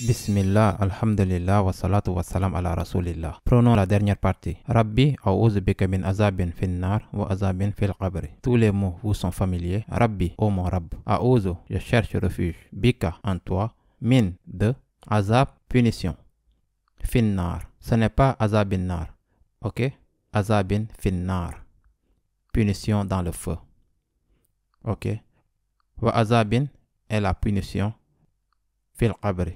Bismillah, alhamdulillah, wa salatu wa salam ala rasulillah. Prenons la dernière partie. Rabbi, a'oudhu bika min azabin fin nar wa azabin fil qabri. Tous les mots vous sont familiers. Rabbi, ô mon Rabb. A'oudhu, je cherche refuge. Bika, en toi. Min, de. Azab, punition. Fin nar. Ce n'est pas azabin nar. Ok? Azabin fin nar. Punition dans le feu. Ok? Wa azabin est la punition. Fil qabri.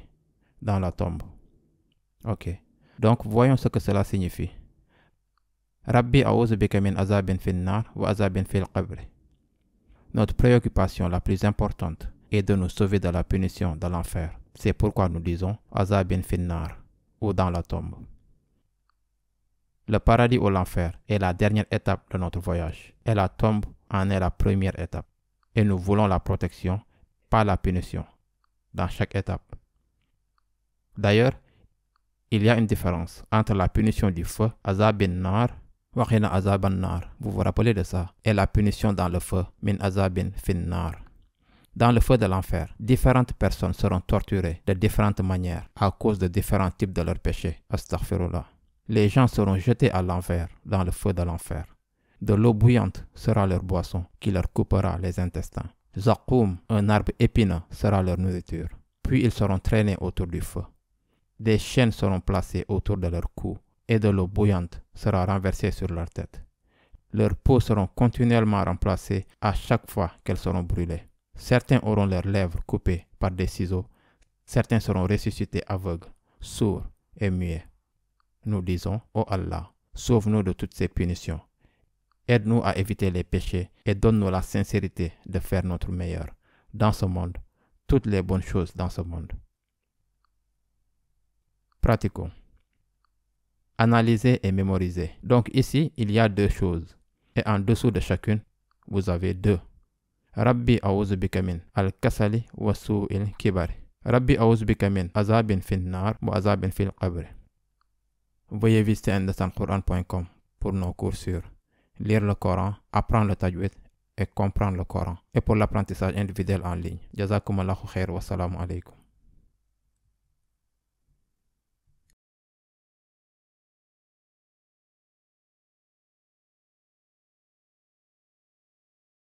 Dans la tombe. Ok. Donc, voyons ce que cela signifie. Rabbi a'oudhu bika min azabin fin nar wa azabin fil qabri. Notre préoccupation la plus importante est de nous sauver de la punition de l'enfer. C'est pourquoi nous disons azabin fin nar ou dans la tombe. Le paradis ou l'enfer est la dernière étape de notre voyage et la tombe en est la première étape. Et nous voulons la protection, pas la punition, dans chaque étape. D'ailleurs, il y a une différence entre la punition du feu, azabin nar, wa khina azaban nar, vous vous rappelez de ça, et la punition dans le feu, min azabin fin nar. Dans le feu de l'enfer, différentes personnes seront torturées de différentes manières à cause de différents types de leurs péchés. Astaghfirullah. Les gens seront jetés à l'envers dans le feu de l'enfer. De l'eau bouillante sera leur boisson qui leur coupera les intestins. Zaqoum, un arbre épineux, sera leur nourriture. Puis ils seront traînés autour du feu. Des chaînes seront placées autour de leur cou et de l'eau bouillante sera renversée sur leur tête. Leurs peaux seront continuellement remplacées à chaque fois qu'elles seront brûlées. Certains auront leurs lèvres coupées par des ciseaux. Certains seront ressuscités aveugles, sourds et muets. Nous disons, ô Allah, sauve-nous de toutes ces punitions. Aide-nous à éviter les péchés et donne-nous la sincérité de faire notre meilleur dans ce monde, toutes les bonnes choses dans ce monde. Pratiquons. Analyser et mémoriser. Donc ici, il y a deux choses. Et en dessous de chacune, vous avez deux. Rabbi a'oudhu bika min al-kasali wa su'il kibari. Rabbi a'oudhu bika min azabin fin nar wa azabin fil qabri. Veuillez visiter understandquran.com pour nos cours sur lire le Coran, apprendre le tajwid et comprendre le Coran. Et pour l'apprentissage individuel en ligne. Jazakumullahu khair wa salamu alaykum.